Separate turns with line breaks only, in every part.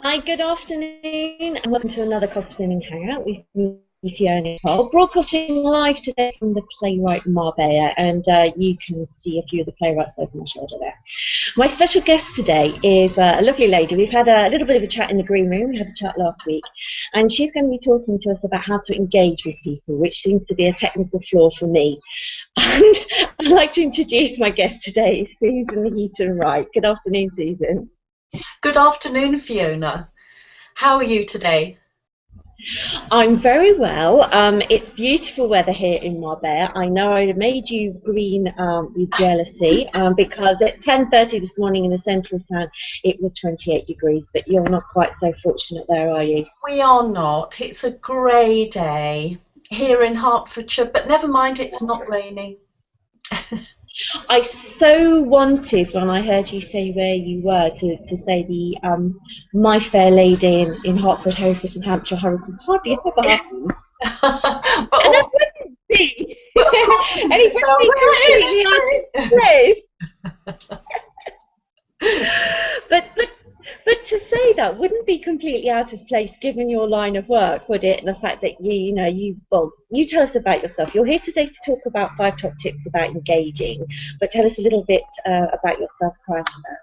Hi, good afternoon, and welcome to another Costa Women Hangout with me, Fiona. Broadcasting live today from the playwright Marbella, and you can see a few of the playwrights over my shoulder there. My special guest today is a lovely lady. We've had a little bit of a chat in the green room. We had a chat last week, and she's going to be talking to us about how to engage with people, which seems to be a technical flaw for me. And I'd like to introduce my guest today, Susan Heaton-Wright. Good afternoon, Susan.
Good afternoon, Fiona. How are you today?
I'm very well. It's beautiful weather here in Marbella. I know I made you green with jealousy because at 10:30 this morning in the centre of town it was 28 degrees, but you're not quite so fortunate there, are you?
We are not. It's a grey day here in Hertfordshire, but never mind, it's not raining.
I so wanted, when I heard you say where you were, to say the My Fair Lady in Hertford, Hereford and Hampshire hurricane. Hardly ever happens. And that wouldn't be. And it wouldn't be completely out of place. But to say that wouldn't be completely out of place given your line of work, would it? And the fact that you tell us about yourself. You're here today to talk about 5 top tips about engaging, but tell us a little bit about yourself prior to that.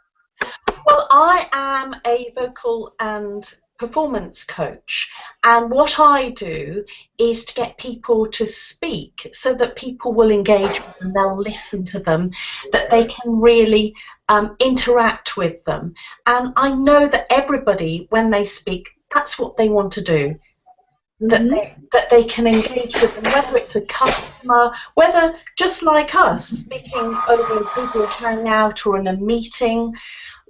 Well, I am a vocal and performance coach, and what I do is to get people to speak so that people will engage and they'll listen to them, that they can really interact with them. And I know that everybody, when they speak, that's what they want to do. That they can engage with them, whether it's a customer, whether just like us speaking over Google Hangout or in a meeting.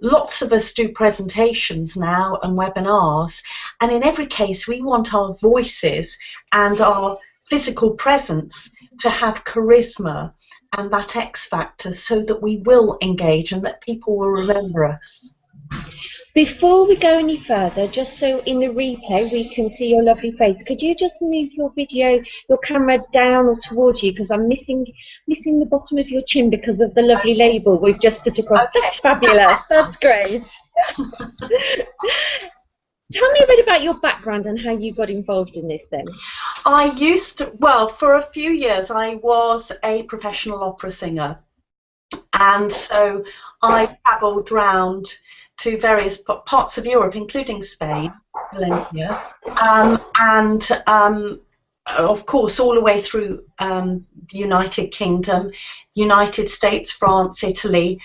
Lots of us do presentations now and webinars, and in every case we want our voices and our physical presence to have charisma and that X factor so that we will engage and that people will remember us.
Before we go any further, just so in the replay we can see your lovely face, could you just move your camera down or towards you, because I'm missing the bottom of your chin because of the lovely label we've just put across. Okay. That's fabulous. That's great. Tell me a bit about your background and how you got involved in this then.
I used to, well, for a few years I was a professional opera singer, and so I travelled round to various parts of Europe, including Spain, Valencia, and of course all the way through the United Kingdom, United States, France, Italy,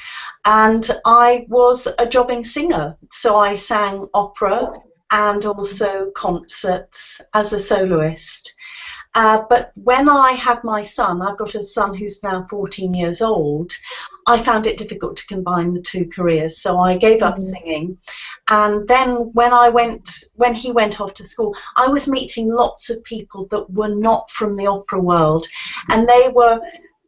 and I was a jobbing singer, so I sang opera and also concerts as a soloist. But when I had my son, I've got a son who's now 14 years old, I found it difficult to combine the 2 careers, so I gave up singing. And then when he went off to school, I was meeting lots of people that were not from the opera world, and they were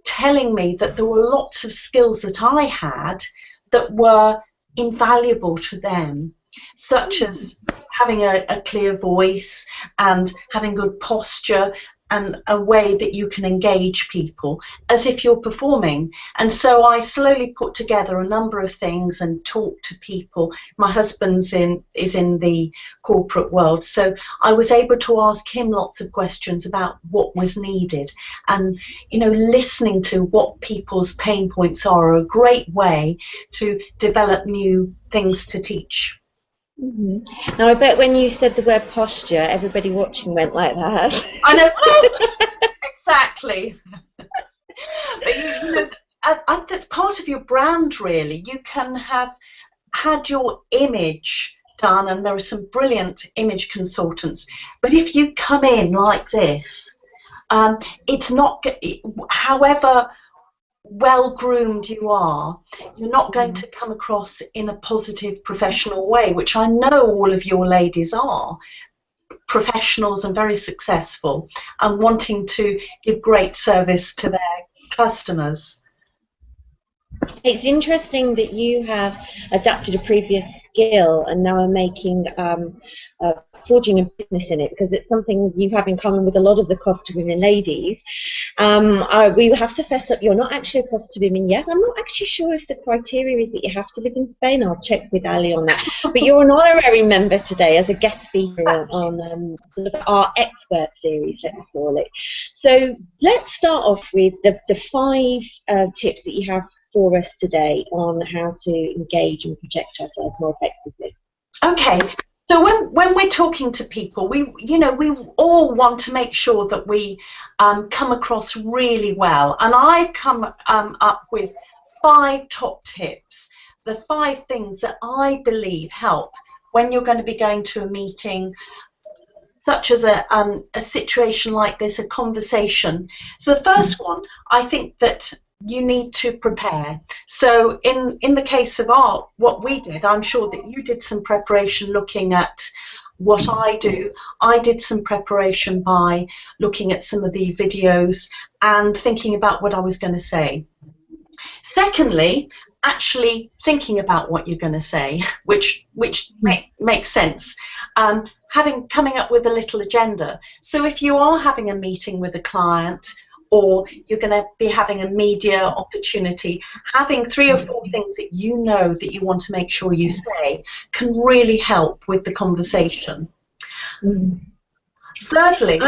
telling me that there were lots of skills that I had that were invaluable to them, such as having a clear voice and having good posture and a way that you can engage people as if you're performing. And so I slowly put together a number of things and talked to people. My husband's is in the corporate world, so I was able to ask him lots of questions about what was needed. And listening to what people's pain points are a great way to develop new things to teach.
Now I bet when you said the word posture, everybody watching went like that.
I know, exactly. But that's part of your brand, really. You can have had your image done, and there are some brilliant image consultants. But if you come in like this, it's not, however well-groomed you are, you're not going to come across in a positive professional way, which I know all of your ladies are professionals and very successful and wanting to give great service to their customers.
It's interesting that you have adapted a previous skill and now are making forging a business in it, because it's something you have in common with a lot of the Costa women ladies. We have to fess up, you're not actually a Costa woman yet. I'm not actually sure if the criteria is that you have to live in Spain. I'll check with Ali on that. But you're an honorary member today as a guest speaker on sort of our expert series, let's call it. So let's start off with the 5 tips that you have for us today on how to engage and project ourselves more effectively.
Okay. So when we're talking to people, we all want to make sure that we come across really well. And I've come up with 5 top tips, the 5 things that I believe help when you're going to be going to a meeting, such as a situation like this, a conversation. So the first one, I think that you need to prepare. So in the case of what we did, I'm sure that you did some preparation looking at what I do. I did some preparation by looking at some of the videos and thinking about what I was going to say. Secondly, actually thinking about what you're going to say, which makes sense. Coming up with a little agenda. So if you are having a meeting with a client, or you're going to be having a media opportunity, having 3 or 4 things that you know that you want to make sure you say can really help with the conversation. Thirdly,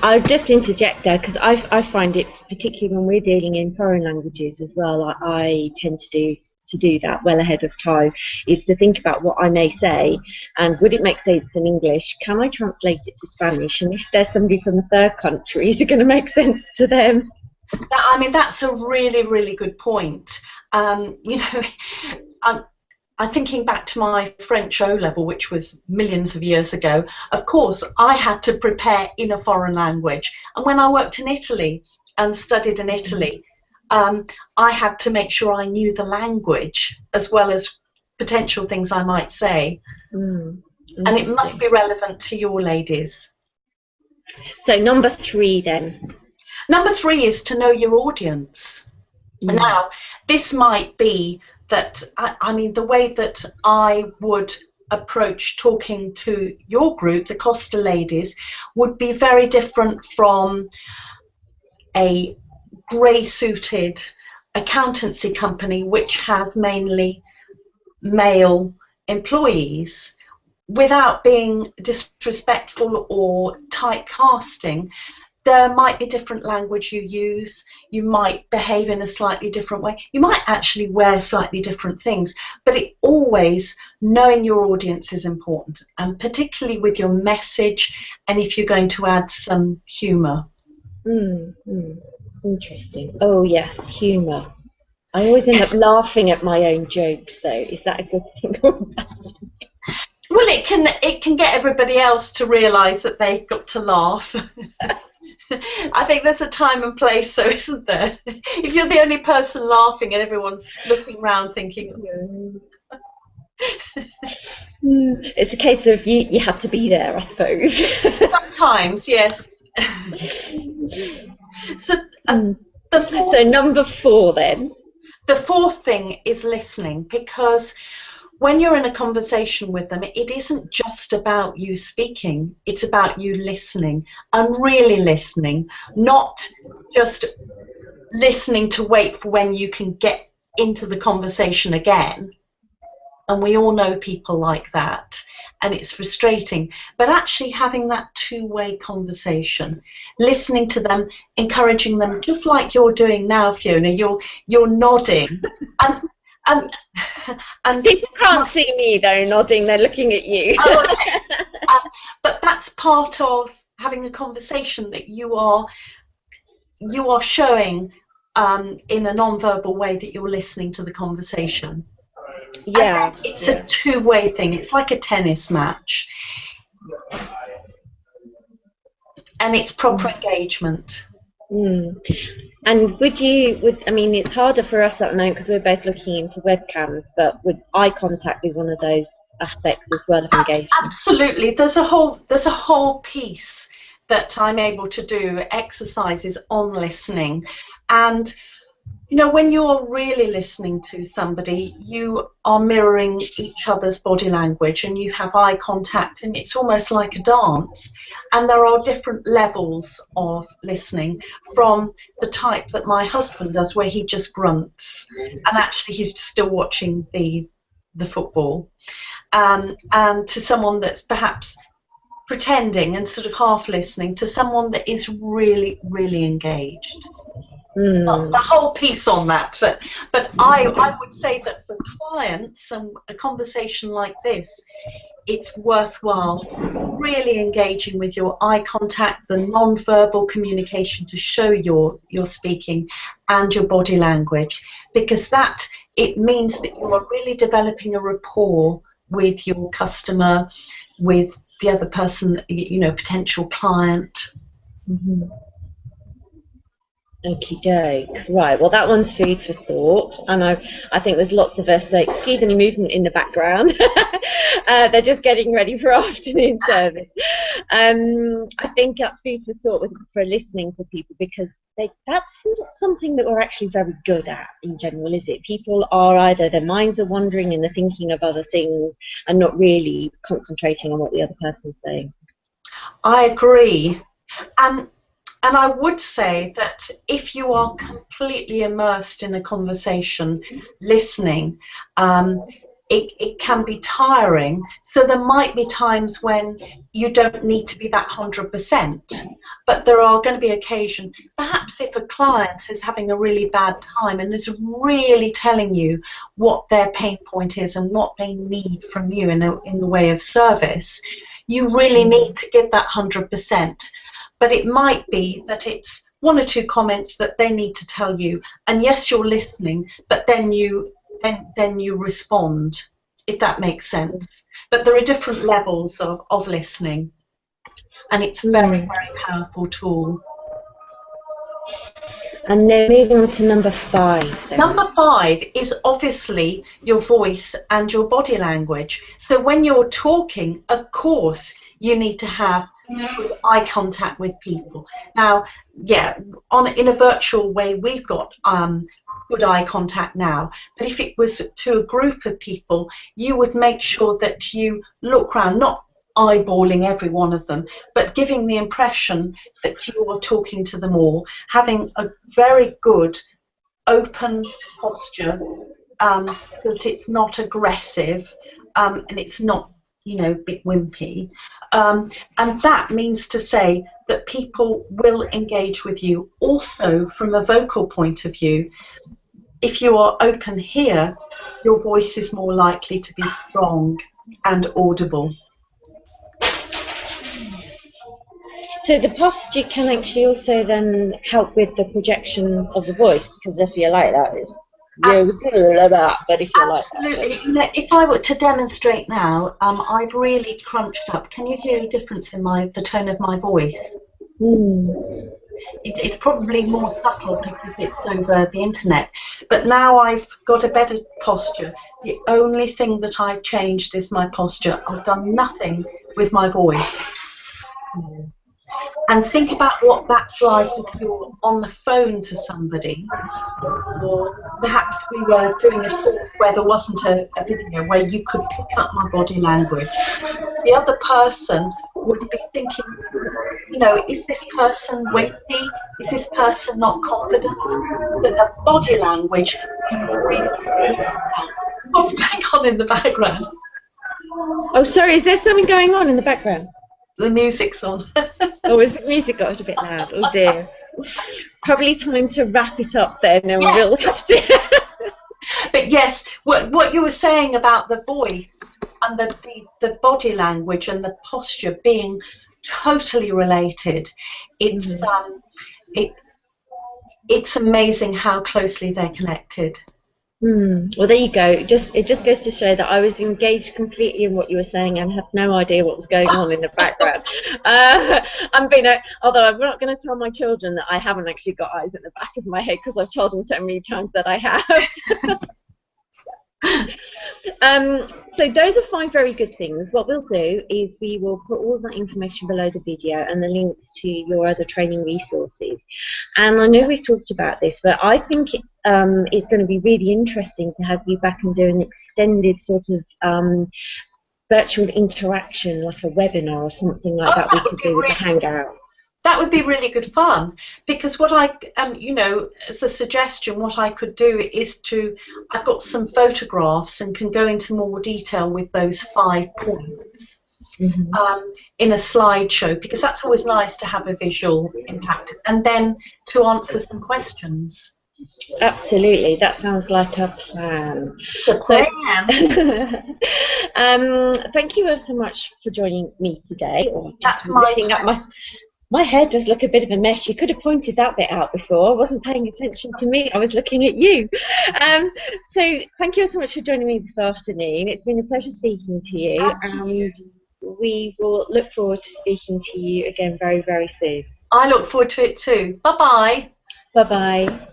I'll just interject there, because I find it, particularly when we're dealing in foreign languages as well, I tend to do that well ahead of time, is to think about what I may say and would it make sense in English, can I translate it to Spanish, and if there's somebody from a third country, is it going to make sense to them?
I mean, that's a really, really good point. I'm thinking back to my French O-level, which was millions of years ago. Of course, I had to prepare in a foreign language, and when I worked in Italy and studied in Italy, I had to make sure I knew the language as well as potential things I might say. And it must be relevant to your ladies.
So number 3 then.
Number 3 is to know your audience. Now, this might be that, I mean, the way that I would approach talking to your group, the Costa ladies, would be very different from a grey-suited accountancy company which has mainly male employees. Without being disrespectful or typecasting, there might be different language you use, you might behave in a slightly different way, you might actually wear slightly different things, but knowing your audience is important, and particularly with your message and if you're going to add some humour.
Interesting. Oh yes, humour. I always end up laughing at my own jokes, though. Is that a good thing or bad?
Well, it can get everybody else to realise that they've got to laugh. I think there's a time and place, though, isn't there? If you're the only person laughing and everyone's looking around thinking...
It's a case of you have to be there, I suppose.
Sometimes, yes. So
number 4 then.
The 4th thing is listening, because when you're in a conversation with them, it isn't just about you speaking, it's about you listening, and really listening, not just listening to wait for when you can get into the conversation again. And we all know people like that, and it's frustrating, but actually having that 2-way conversation, listening to them, encouraging them, just like you're doing now, Fiona. You're nodding, and
people can't see me though nodding; they're looking at you.
But that's part of having a conversation, that you are showing in a non-verbal way that you're listening to the conversation. Yeah, it's a 2-way thing. It's like a tennis match, and it's proper engagement.
And I mean, it's harder for us at the moment because we're both looking into webcams, but would eye contact be one of those aspects as well of engagement?
Absolutely. There's a whole piece that I'm able to do, exercises on listening, and You know, when you're really listening to somebody, you are mirroring each other's body language and you have eye contact, and it's almost like a dance. And there are different levels of listening, from the type that my husband does, where he just grunts and actually he's still watching the football, and to someone that's perhaps pretending and sort of half listening, to someone that is really, really engaged. Not the whole piece on that, but I would say that for clients and a conversation like this, it's worthwhile really engaging with your eye contact, the non-verbal communication to show you're speaking, and your body language, because that, it means that you are really developing a rapport with your customer, with the other person, you know, potential client.
Mm-hmm. Okie doke. Right, well that one's food for thought, and I think there's lots of us, so excuse any movement in the background. They're just getting ready for afternoon service. I think that's food for thought for listening to people, because that's not something that we're actually very good at in general, is it? People are either, their minds are wandering and they're thinking of other things and not really concentrating on what the other person's saying.
I agree. And I would say that if you are completely immersed in a conversation, listening, it can be tiring. So there might be times when you don't need to be that 100%, but there are going to be occasions, perhaps if a client is having a really bad time and is really telling you what their pain point is and what they need from you in the way of service, you really need to give that 100%. But it might be that it's one or two comments that they need to tell you, and yes, you're listening, but then you respond, if that makes sense. But there are different levels of listening, and it's a very, very powerful tool.
And then moving on to number 5.
Number 5 is obviously your voice and your body language. So when you're talking, of course, you need to have good eye contact with people. Now, yeah, in a virtual way, we've got good eye contact now. But if it was to a group of people, you would make sure that you look around, not eyeballing every one of them, but giving the impression that you are talking to them all, having a very good open posture, that it's not aggressive, and it's not, you know, a bit wimpy, and that means to say that people will engage with you. Also, from a vocal point of view, if you are open here, your voice is more likely to be strong and audible.
So the posture can actually also then help with the projection of the voice, because if you're like that, it's but if you're
absolutely.
like that,
if I were to demonstrate now, I've really crunched up. Can you hear a difference in the tone of my voice? It's probably more subtle because it's over the internet. But now I've got a better posture. The only thing that I've changed is my posture. I've done nothing with my voice. And think about what that's like if you're on the phone to somebody, or perhaps we were doing a talk where there wasn't a video where you could pick up my body language. The other person would be thinking, you know, is this person wimpy? Is this person not confident? But the body language can really help. What's going on in the background?
Oh, sorry, is there something going on in the background?
The music's on.
Oh, is the music got a bit loud? Oh dear. Probably time to wrap it up then, and we'll have to.
But yes, what you were saying about the voice and the body language and the posture being totally related, it's it's amazing how closely they're connected.
Well, there you go. It just goes to show that I was engaged completely in what you were saying and had no idea what was going on in the background. Although I'm not going to tell my children that I haven't actually got eyes at the back of my head, because I've told them so many times that I have. So those are 5 very good things. What we'll do is we will put all that information below the video and the links to your other training resources. And I know we've talked about this, but I think it's going to be really interesting to have you back and do an extended sort of virtual interaction, like a webinar or something like that we could do with the Hangout.
That would be really good fun, because what I, you know, as a suggestion, what I could do is I've got some photographs and can go into more detail with those 5 points in a slideshow, because that's always nice to have a visual impact, and then to answer some questions.
Absolutely, that sounds like a plan.
It's a plan.
Thank you so much for joining me today.
That's my pleasure.
My hair does look a bit of a mess. You could have pointed that bit out before. I wasn't paying attention to me. I was looking at you. So thank you so much for joining me this afternoon. It's been a pleasure speaking to you. And we will look forward to speaking to you again very, very soon.
I look forward to it too. Bye-bye.
Bye-bye.